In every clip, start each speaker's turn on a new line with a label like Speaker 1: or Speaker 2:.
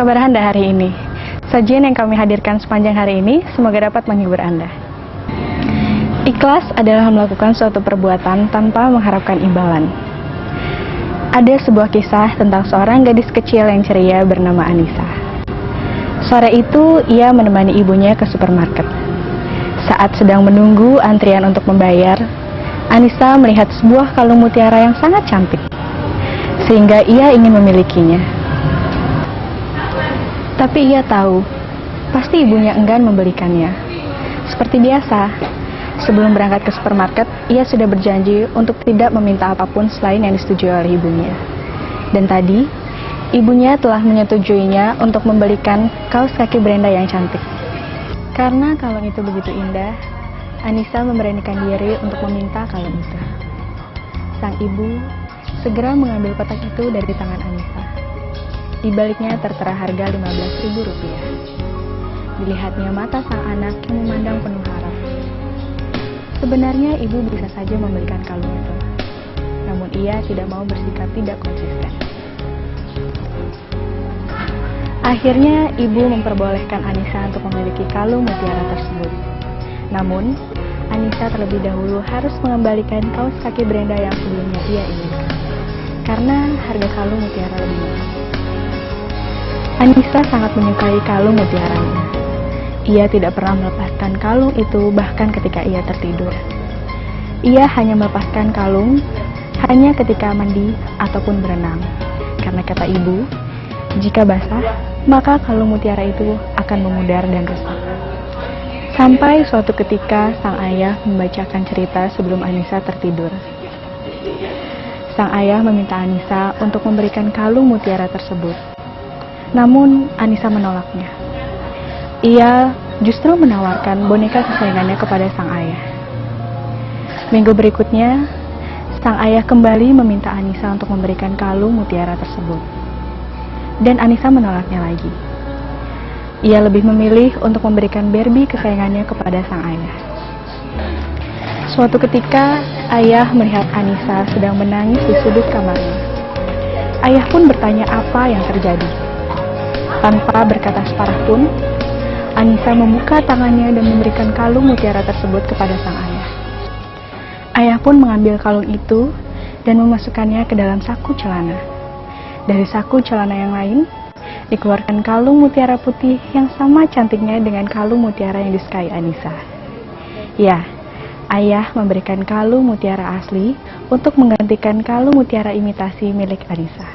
Speaker 1: kabar Anda hari ini? Sajian yang kami hadirkan sepanjang hari ini semoga dapat menghibur Anda. Ikhlas adalah melakukan suatu perbuatan tanpa mengharapkan imbalan. Ada sebuah kisah tentang seorang gadis kecil yang ceria bernama Anissa. Sore itu, ia menemani ibunya ke supermarket. Saat sedang menunggu antrian untuk membayar, Anissa melihat sebuah kalung mutiara yang sangat cantik, sehingga ia ingin memilikinya. Tapi ia tahu, pasti ibunya enggan membelikannya. Seperti biasa, sebelum berangkat ke supermarket, ia sudah berjanji untuk tidak meminta apapun selain yang disetujui oleh ibunya. Dan tadi, ibunya telah menyetujuinya untuk membelikan kaos kaki Brenda yang cantik. Karena kalung itu begitu indah, Anissa memberanikan diri untuk meminta kalung itu. Sang ibu segera mengambil kotak itu dari tangan Anissa. Di baliknya tertera harga Rp15.000. Dilihatnya mata sang anak yang memandang penuh harap. Sebenarnya ibu bisa saja memberikan kalung itu, namun ia tidak mau bersikap tidak konsisten. Akhirnya ibu memperbolehkan Anissa untuk memiliki kalung mutiara tersebut. Namun, Anissa terlebih dahulu harus mengembalikan kaos kaki Brenda yang sebelumnya ia inginkan, karena harga kalung mutiara lebih mahal. Anissa sangat menyukai kalung mutiaranya. Ia tidak pernah melepaskan kalung itu bahkan ketika ia tertidur. Ia hanya melepaskan kalung hanya ketika mandi ataupun berenang. Karena kata ibu, jika basah, maka kalung mutiara itu akan memudar dan rusak. Sampai suatu ketika sang ayah membacakan cerita sebelum Anissa tertidur. Sang ayah meminta Anissa untuk memberikan kalung mutiara tersebut. Namun Anissa menolaknya. Ia justru menawarkan boneka kesayangannya kepada sang ayah. Minggu berikutnya, sang ayah kembali meminta Anissa untuk memberikan kalung mutiara tersebut. Dan Anissa menolaknya lagi. Ia lebih memilih untuk memberikan Barbie kesayangannya kepada sang ayah. Suatu ketika, ayah melihat Anissa sedang menangis di sudut kamarnya. Ayah pun bertanya apa yang terjadi. Tanpa berkata sepatah pun, Anissa membuka tangannya dan memberikan kalung mutiara tersebut kepada sang ayah. Ayah pun mengambil kalung itu dan memasukkannya ke dalam saku celana. Dari saku celana yang lain, dikeluarkan kalung mutiara putih yang sama cantiknya dengan kalung mutiara yang disukai Anissa. Ya, ayah memberikan kalung mutiara asli untuk menggantikan kalung mutiara imitasi milik Anissa.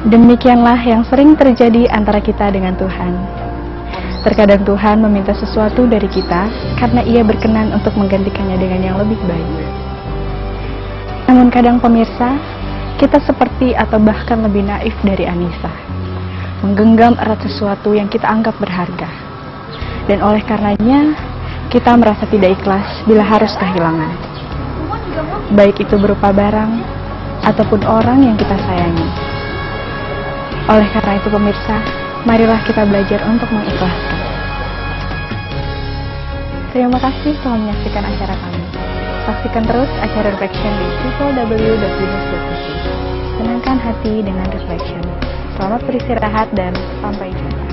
Speaker 1: Demikianlah yang sering terjadi antara kita dengan Tuhan. Terkadang Tuhan meminta sesuatu dari kita karena ia berkenan untuk menggantikannya dengan yang lebih baik. Namun kadang pemirsa, kita seperti atau bahkan lebih naif dari Anissa, menggenggam erat sesuatu yang kita anggap berharga. Dan oleh karenanya, kita merasa tidak ikhlas bila harus kehilangan. Baik itu berupa barang ataupun orang yang kita sayangi. Oleh karena itu pemirsa, marilah kita belajar untuk mengikhlaskan. Terima kasih telah menyaksikan acara kami. Saksikan terus acara Reflection di www.binus.tv. Tenangkan hati dengan Reflection. Selamat beristirahat dan sampai jumpa.